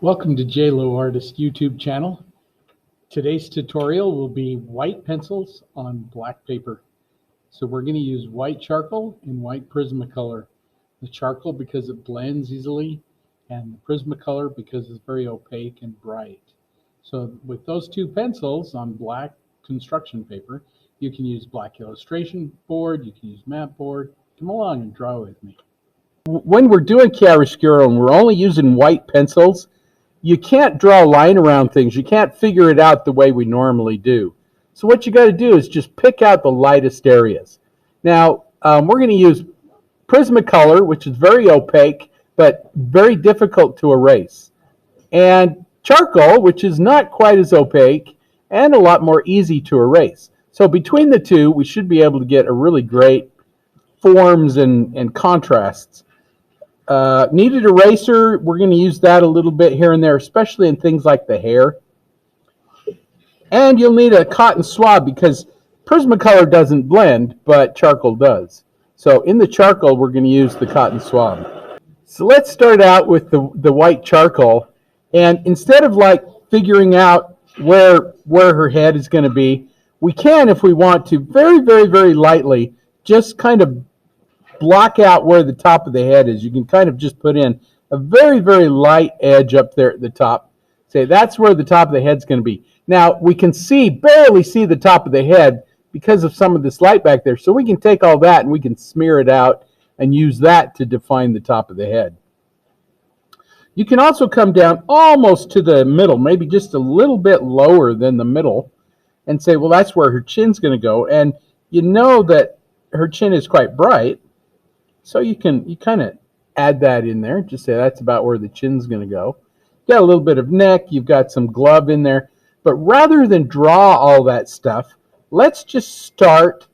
Welcome to J Lowe Artist YouTube channel. Today's tutorial will be white pencils on black paper. So we're going to use white charcoal and white Prismacolor. The charcoal because it blends easily, and the Prismacolor because it's very opaque and bright. So with those two pencils on black construction paper, you can use black illustration board, you can use mat board. Come along and draw with me. When we're doing chiaroscuro and we're only using white pencils, you can't draw a line around things. You can't figure it out the way we normally do. So what you got to do is just pick out the lightest areas. Now, we're going to use Prismacolor, which is very opaque, but very difficult to erase. And charcoal, which is not quite as opaque and a lot more easy to erase. So between the two, we should be able to get a really great forms and contrasts. Kneaded eraser, we're going to use that a little bit here and there, especially in things like the hair. And you'll need a cotton swab because Prismacolor doesn't blend, but charcoal does. So in the charcoal, we're going to use the cotton swab. So let's start out with the white charcoal. And instead of like figuring out where her head is going to be, we can, if we want to, very, very, very lightly, just kind of block out where the top of the head is. You can kind of just put in a very, very light edge up there at the top. Say that's where the top of the head's going to be. Now we can barely see the top of the head because of some of this light back there. So we can take all that and we can smear it out and use that to define the top of the head. You can also come down almost to the middle, maybe just a little bit lower than the middle, and say, well, that's where her chin's going to go. And you know that her chin is quite bright. So you kind of add that in there. Just say that's about where the chin's going to go. You got a little bit of neck. You've got some glove in there. But rather than draw all that stuff, let's just start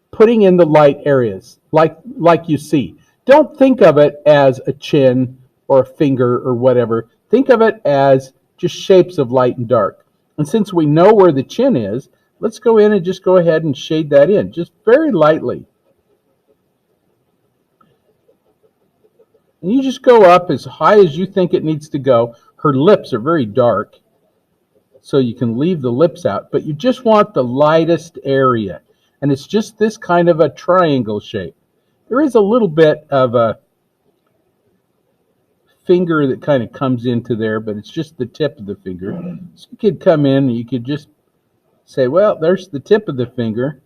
putting in the light areas like you see. Don't think of it as a chin or a finger or whatever. Think of it as just shapes of light and dark. And since we know where the chin is, let's go in and just go ahead and shade that in, just very lightly. And you just go up as high as you think it needs to go. Her lips are very dark, so you can leave the lips out, but you just want the lightest area. And it's just this kind of a triangle shape. There is a little bit of a finger that kind of comes into there, but it's just the tip of the finger. So you could come in and you could just say, well, there's the tip of the finger,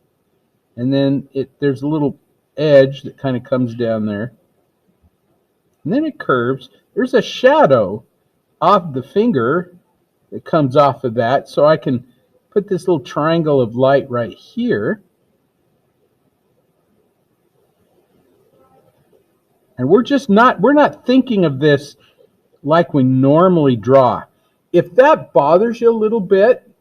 and then there's a little edge that kind of comes down there. And then it curves. There's a shadow off the finger that comes off of that. So I can put this little triangle of light right here. And we're not thinking of this like we normally draw. If that bothers you a little bit,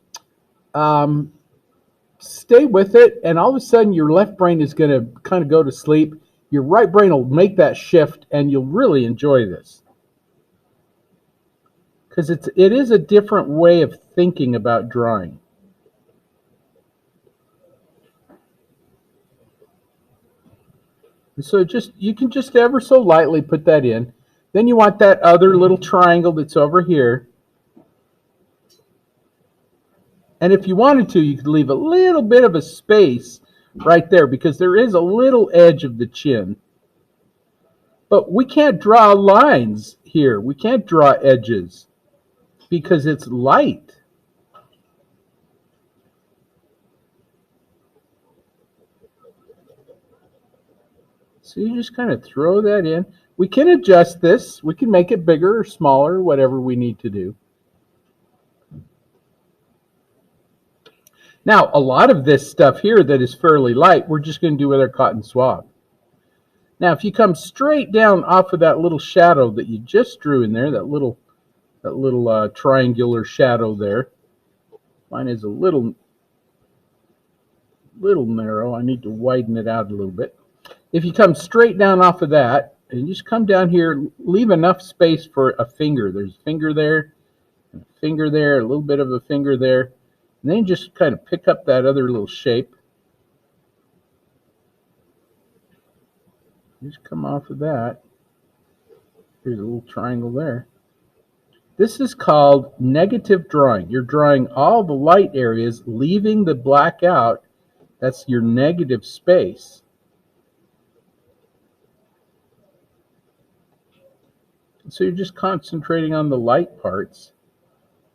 stay with it, and all of a sudden your left brain is going to kind of go to sleep. Your right brain will make that shift, and you'll really enjoy this. Because it is a different way of thinking about drawing. And so you can just ever so lightly put that in. Then you want that other little triangle that's over here. And if you wanted to, you could leave a little bit of a space right there because there is a little edge of the chin. But we can't draw lines here. We can't draw edges because it's light. So you just kind of throw that in. We can adjust this. We can make it bigger or smaller, whatever we need to do. Now, a lot of this stuff here that is fairly light, we're just going to do with our cotton swab. Now, if you come straight down off of that little shadow that you just drew in there, that little triangular shadow there, mine is a little narrow. I need to widen it out a little bit. If you come straight down off of that, and just come down here, leave enough space for a finger. There's a finger there, and a finger there, a little bit of a finger there. And then just kind of pick up that other little shape. Just come off of that. There's a little triangle there. This is called negative drawing. You're drawing all the light areas, leaving the black out. That's your negative space. So you're just concentrating on the light parts,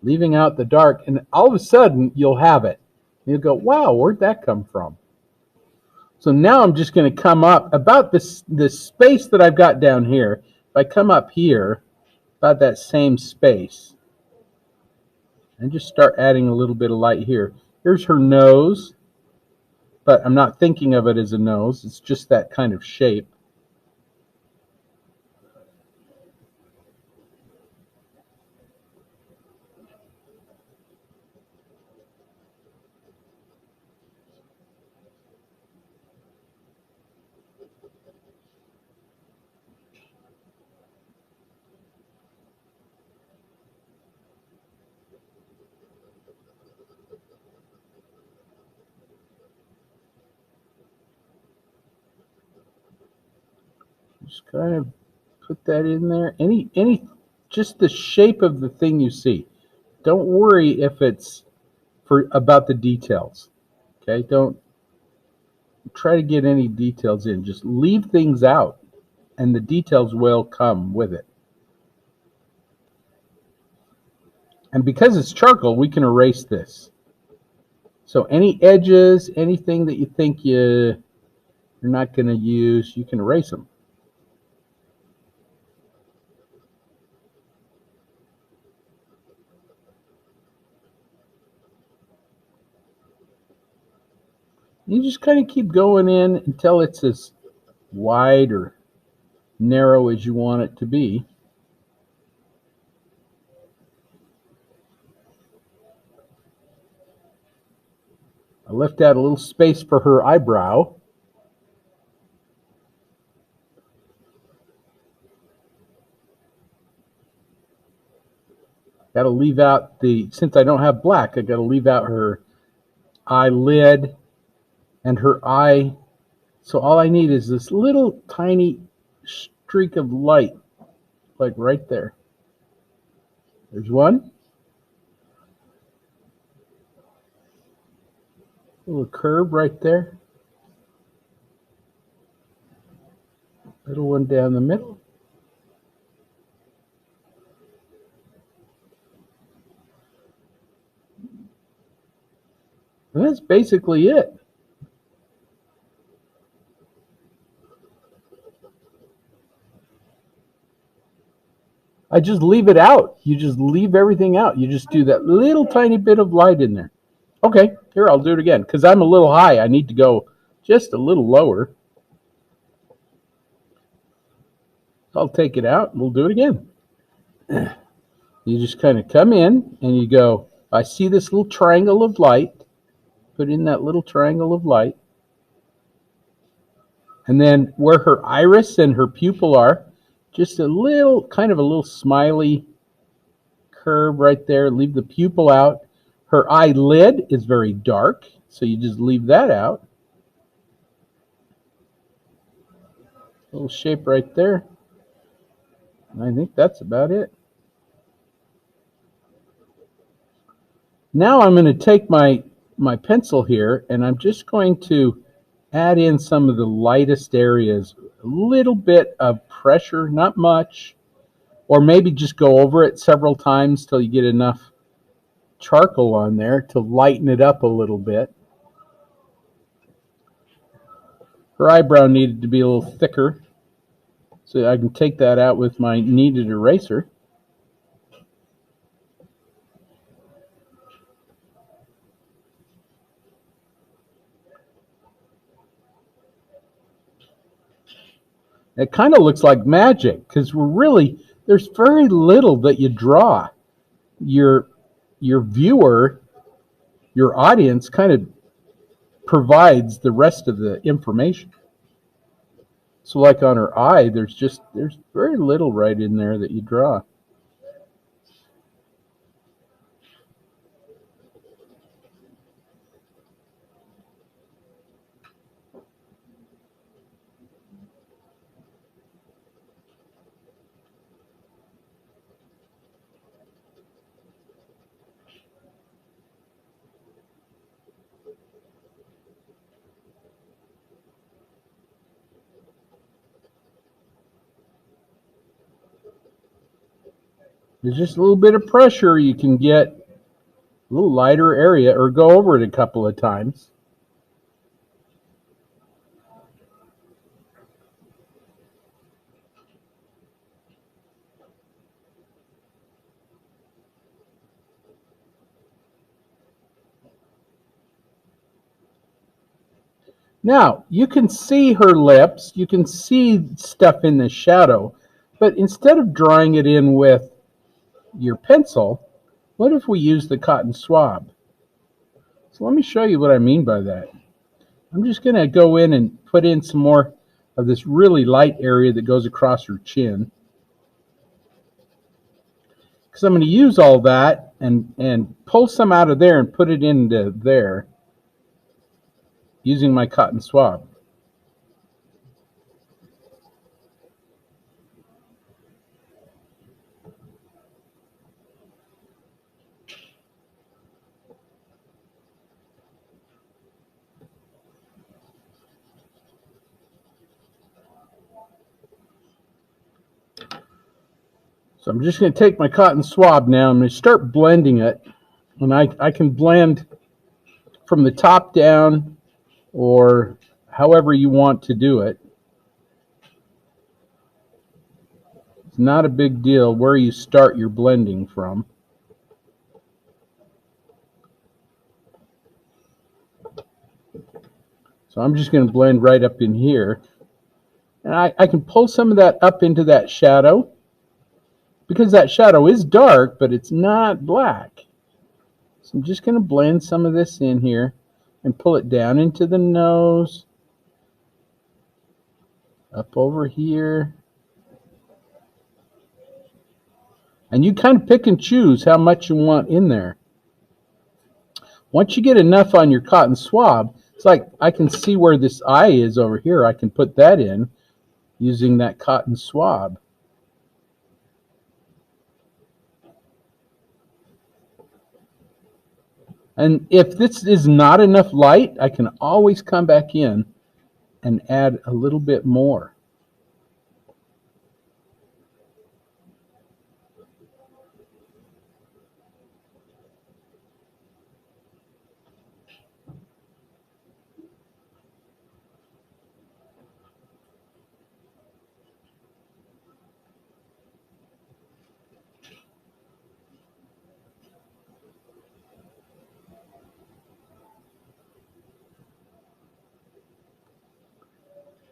leaving out the dark, and all of a sudden you'll have it. You'll go, wow, where'd that come from? So now I'm just going to come up about this space that I've got down here. If I come up here, about that same space, and just start adding a little bit of light here. Here's her nose, but I'm not thinking of it as a nose. It's just that kind of shape. Just kind of put that in there. Just the shape of the thing you see. Don't worry if it's about the details. Okay, don't try to get any details in. Just leave things out, and the details will come with it. And because it's charcoal, we can erase this. So any edges, anything that you think you're not going to use, you can erase them. You just kind of keep going in until it's as wide or narrow as you want it to be. I left out a little space for her eyebrow. Got to leave out since I don't have black, I got to leave out her eyelid and her eye. So all I need is this little tiny streak of light, like right there. There's one. Little curve right there. Little one down the middle. And that's basically it. I just leave it out. You just leave everything out. You just do that little tiny bit of light in there. Okay, here, I'll do it again because I'm a little high. I need to go just a little lower. I'll take it out and we'll do it again. You just kind of come in and you go, I see this little triangle of light. Put in that little triangle of light. And then where her iris and her pupil are, just a little, kind of a little smiley curve right there. Leave the pupil out. Her eyelid is very dark, so you just leave that out. Little shape right there. And I think that's about it. Now I'm going to take my pencil here, and I'm just going to add in some of the lightest areas. A little bit of pressure, not much, or maybe just go over it several times till you get enough charcoal on there to lighten it up a little bit. Her eyebrow needed to be a little thicker, so I can take that out with my kneaded eraser. It kind of looks like magic because there's very little that you draw. Your viewer, your audience kind of provides the rest of the information. So like on her eye, there's very little right in there that you draw. There's just a little bit of pressure, you can get a little lighter area, or go over it a couple of times. Now, you can see her lips, you can see stuff in the shadow, but instead of drawing it in with your pencil, what if we use the cotton swab? So let me show you what I mean by that. I'm just going to go in and put in some more of this really light area that goes across her chin, because I'm going to use all that and pull some out of there and put it into there using my cotton swab. So I'm just going to take my cotton swab now. I'm going to start blending it. And I can blend from the top down or however you want to do it. It's not a big deal where you start your blending from. So I'm just going to blend right up in here. And I can pull some of that up into that shadow, because that shadow is dark, but it's not black. So I'm just going to blend some of this in here and pull it down into the nose, up over here. And you kind of pick and choose how much you want in there. Once you get enough on your cotton swab, it's like I can see where this eye is over here. I can put that in using that cotton swab. And if this is not enough light, I can always come back in and add a little bit more.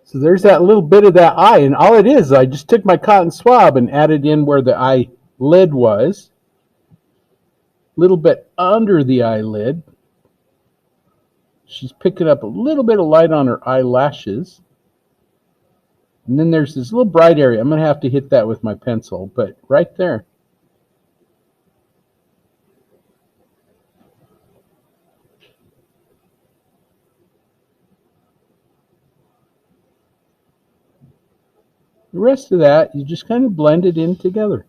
So there's that little bit of that eye, and all it is, I just took my cotton swab and added in where the eyelid was, a little bit under the eyelid. She's picking up a little bit of light on her eyelashes. And then there's this little bright area. I'm going to have to hit that with my pencil, but right there. The rest of that, you just kind of blend it in together.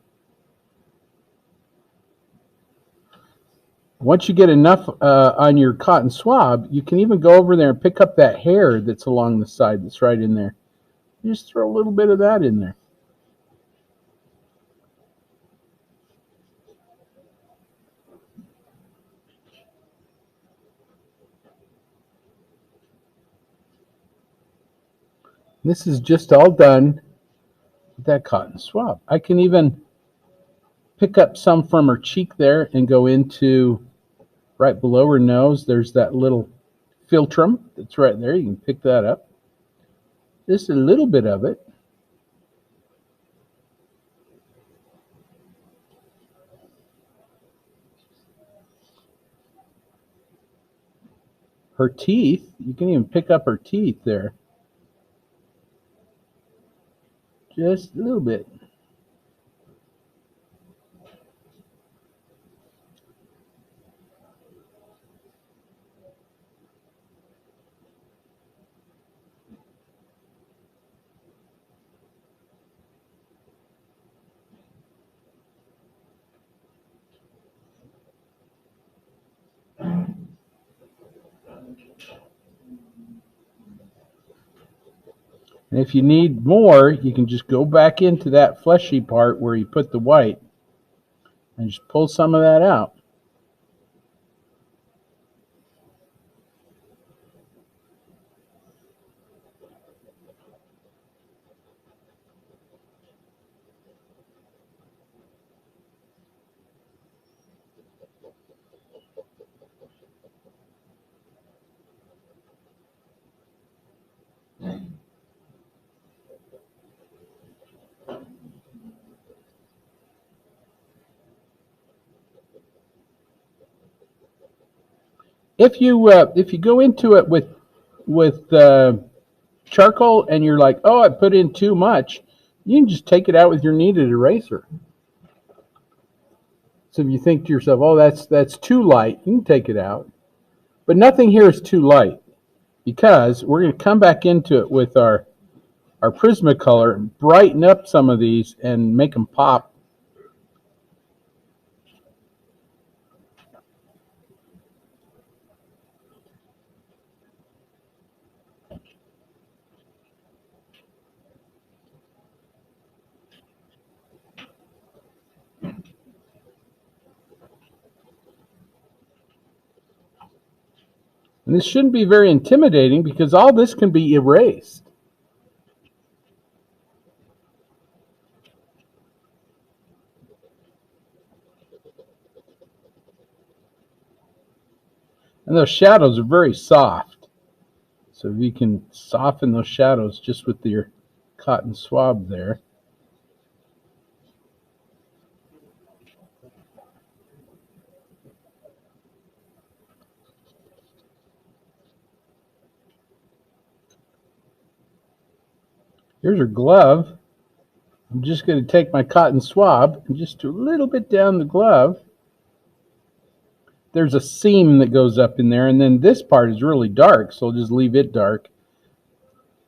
Once you get enough on your cotton swab, you can even go over there and pick up that hair that's along the side that's right in there. You just throw a little bit of that in there. This is just all done with that cotton swab. I can even pick up some from her cheek there and go into right below her nose. There's that little philtrum that's right there. You can pick that up. Just a little bit of it. Her teeth, you can even pick up her teeth there. Just a little bit. And if you need more, you can just go back into that fleshy part where you put the white and just pull some of that out. If you go into it with charcoal and you're like, oh, I put in too much, you can just take it out with your kneaded eraser. So if you think to yourself, oh, that's too light, you can take it out. But nothing here is too light, because we're going to come back into it with our Prismacolor and brighten up some of these and make them pop. And this shouldn't be very intimidating because all this can be erased. And those shadows are very soft. So if you can soften those shadows just with your cotton swab there. Here's her glove. I'm just going to take my cotton swab and just do a little bit down the glove. There's a seam that goes up in there, and then this part is really dark, so I'll just leave it dark.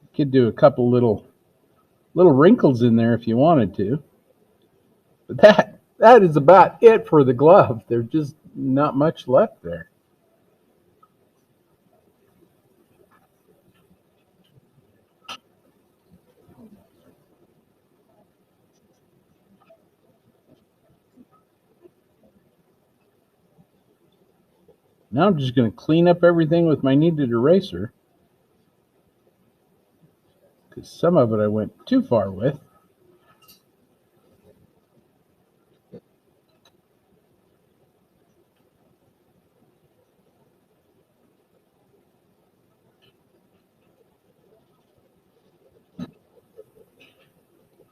You could do a couple little wrinkles in there if you wanted to. But that is about it for the glove. There's just not much left there. Now I'm just going to clean up everything with my kneaded eraser, because some of it I went too far with.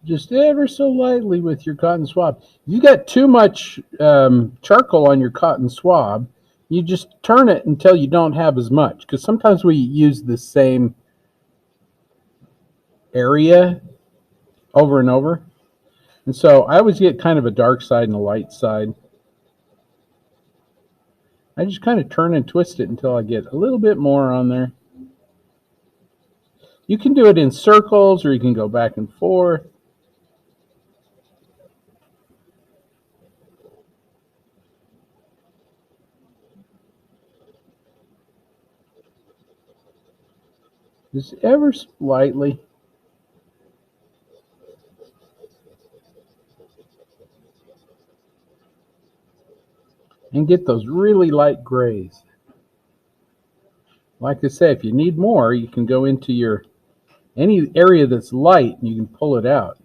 Just ever so lightly with your cotton swab. If you got too much charcoal on your cotton swab, you just turn it until you don't have as much, because sometimes we use the same area over and over. And so I always get kind of a dark side and a light side. I just kind of turn and twist it until I get a little bit more on there. You can do it in circles, or you can go back and forth. Just ever slightly. And get those really light grays. Like I say, if you need more, you can go into any area that's light and you can pull it out.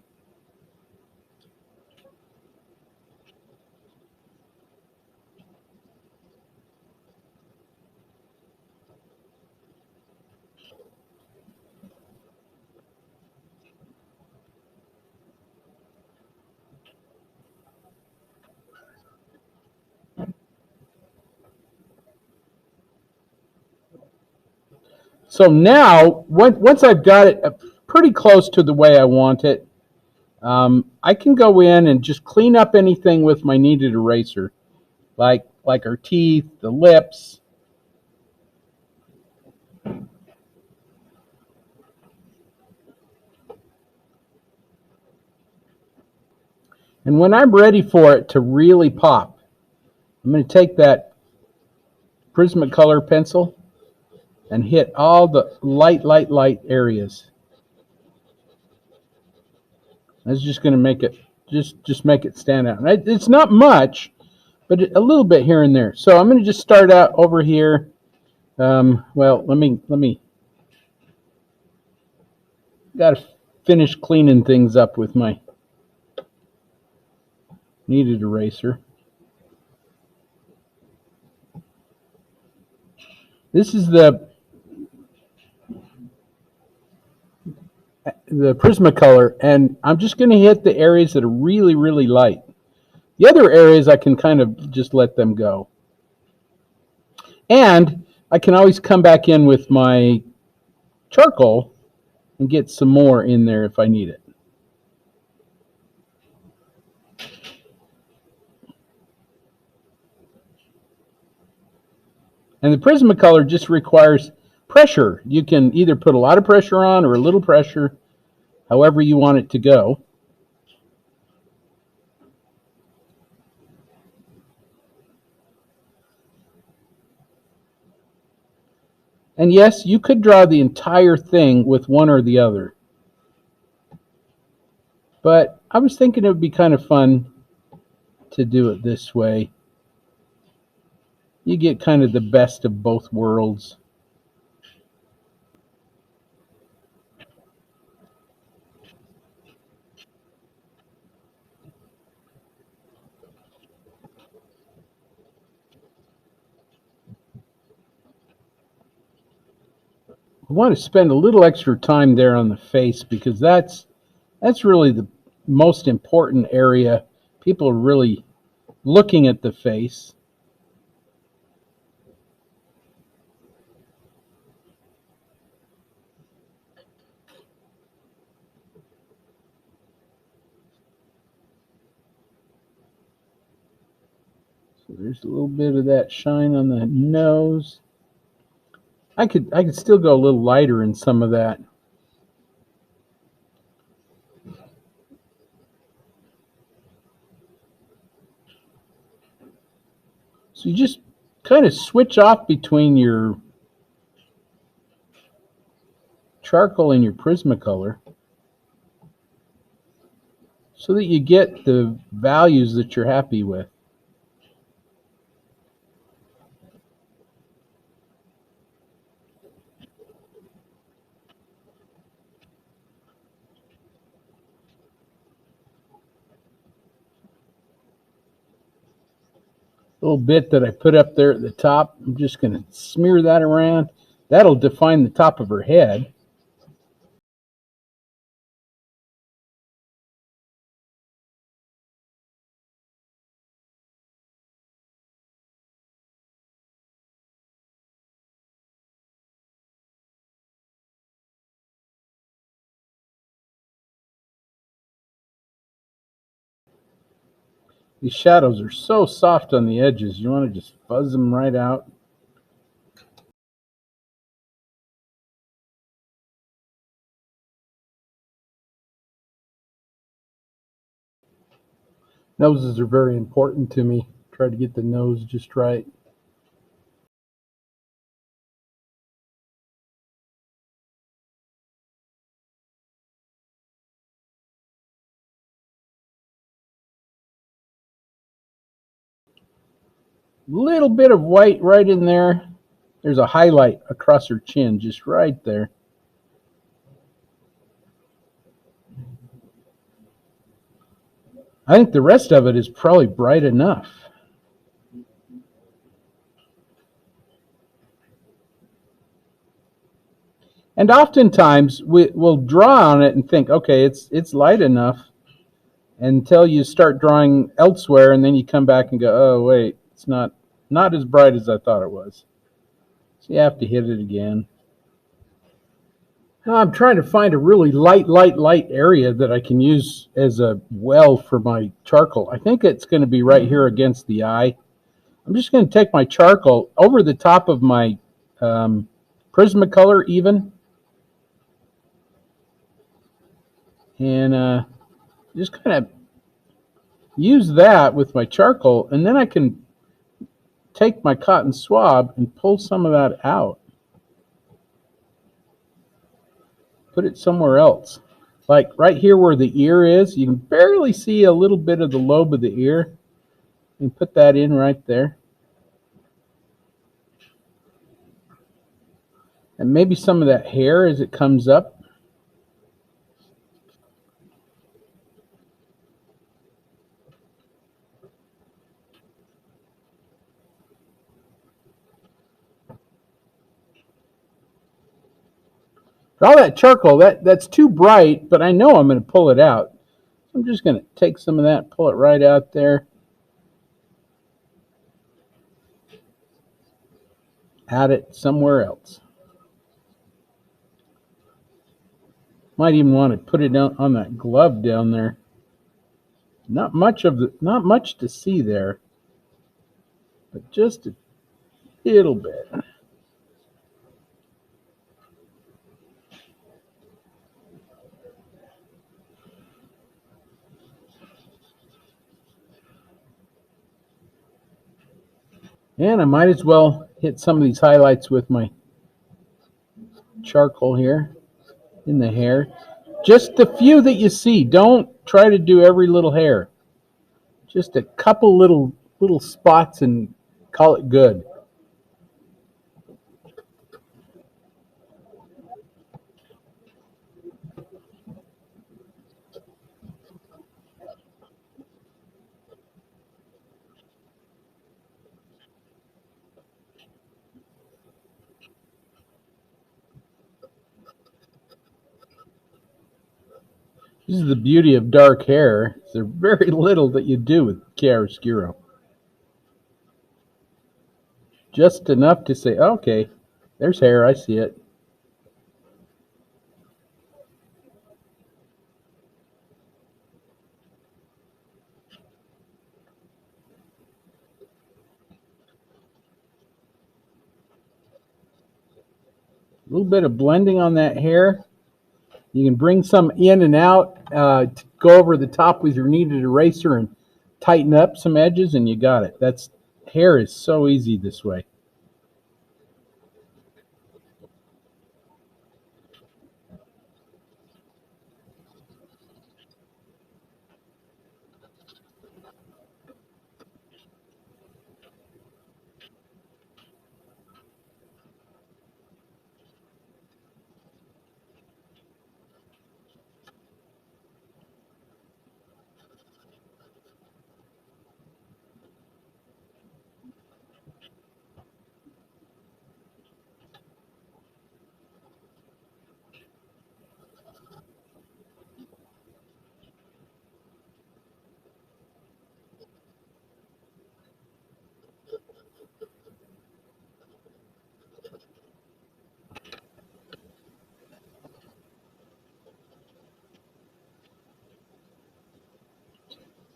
So now, once I've got it pretty close to the way I want it, I can go in and just clean up anything with my kneaded eraser, like her teeth, the lips. And when I'm ready for it to really pop, I'm going to take that Prismacolor pencil and hit all the light areas. That's just going to make it just make it stand out. It's not much, but a little bit here and there. So I'm going to just start out over here. Well, let me got to finish cleaning things up with my kneaded eraser. This is the Prismacolor, and I'm just going to hit the areas that are really, really light. The other areas I can kind of just let them go. And I can always come back in with my charcoal and get some more in there if I need it. And the Prismacolor just requires pressure. You can either put a lot of pressure on or a little pressure, however you want it to go. And yes, you could draw the entire thing with one or the other. But I was thinking it would be kind of fun to do it this way. You get kind of the best of both worlds. I want to spend a little extra time there on the face because that's really the most important area. People are really looking at the face. So there's a little bit of that shine on the nose. I could still go a little lighter in some of that. So you just kind of switch off between your charcoal and your Prismacolor so that you get the values that you're happy with. Little bit that I put up there at the top, I'm just going to smear that around. That'll define the top of her head. These shadows are so soft on the edges, you want to just fuzz them right out. Noses are very important to me. Try to get the nose just right. Little bit of white right in there. There's a highlight across her chin, just right there. I think the rest of it is probably bright enough. And oftentimes we'll draw on it and think, okay, it's light enough, until you start drawing elsewhere, and then you come back and go, oh wait, it's not as bright as I thought it was. So you have to hit it again. Now I'm trying to find a really light area that I can use as a well for my charcoal. I think it's going to be right here against the eye. I'm just going to take my charcoal over the top of my Prismacolor even, and just kind of use that with my charcoal, and then I can take my cotton swab and pull some of that out. Put it somewhere else. Like right here where the ear is, you can barely see a little bit of the lobe of the ear. You can put that in right there. And maybe some of that hair as it comes up. All that charcoal, that's too bright, but I know I'm going to pull it out. I'm just going to take some of that, pull it right out there. Add it somewhere else. Might even want to put it down on that glove down there. Not much to see there, but just a little bit. And I might as well hit some of these highlights with my charcoal here in the hair. Just the few that you see. Don't try to do every little hair. Just a couple little spots and call it good. This is the beauty of dark hair. There's very little that you do with chiaroscuro. Just enough to say, okay, there's hair, I see it. A little bit of blending on that hair. You can bring some in and out to go over the top with your kneaded eraser and tighten up some edges, and you got it. Hair is so easy this way.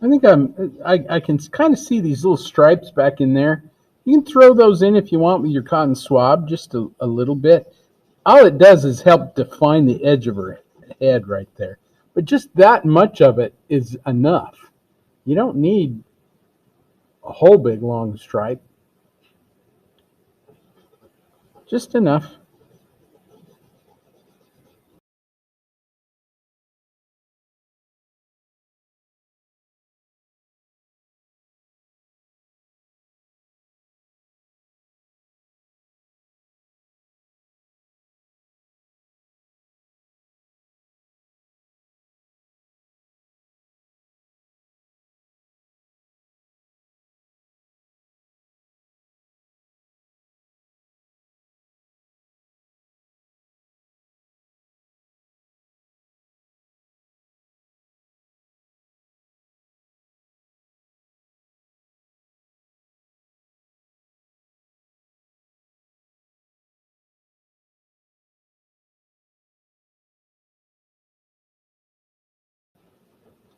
I think I can kind of see these little stripes back in there. You can throw those in if you want with your cotton swab, just a little bit. All it does is help define the edge of her head right there. But just that much of it is enough. You don't need a whole big long stripe. Just enough.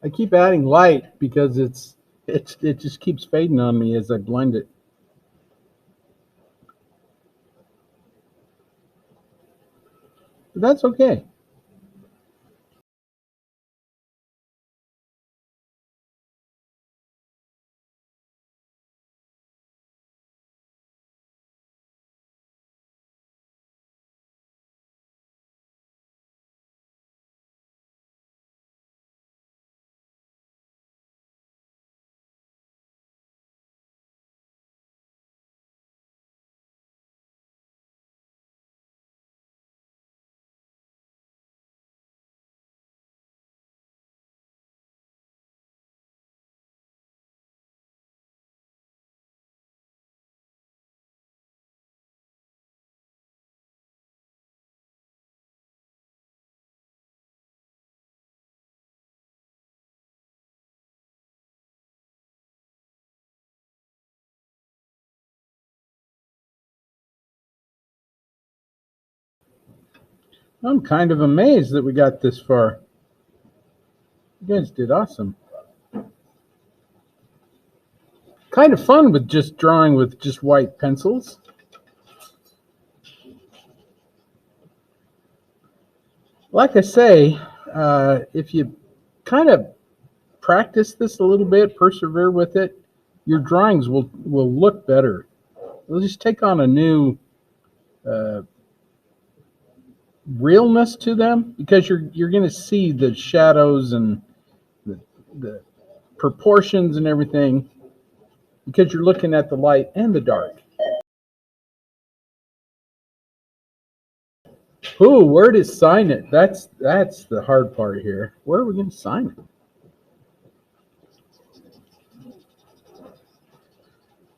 I keep adding light because it just keeps fading on me as I blend it. But that's okay. I'm kind of amazed that we got this far. You guys did awesome. Kind of fun with just drawing with just white pencils. Like I say, if you kind of practice this a little bit, persevere with it, your drawings will look better. They'll just take on a new realness to them, because you're going to see the shadows and the proportions and everything, because you're looking at the light and the dark. Ooh, where to sign it? That's the hard part here. Where are we going to sign it?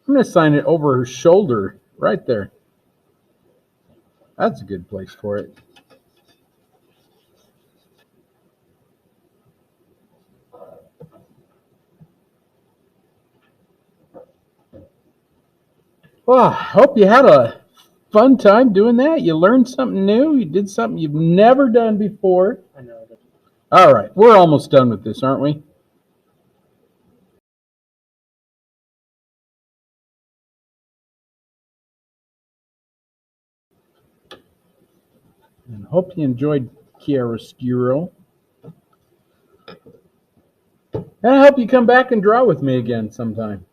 I'm going to sign it over her shoulder, right there. That's a good place for it. Well, I hope you had a fun time doing that. You learned something new. You did something you've never done before. I know. All right, we're almost done with this, aren't we? And hope you enjoyed Chiaroscuro. And I hope you come back and draw with me again sometime.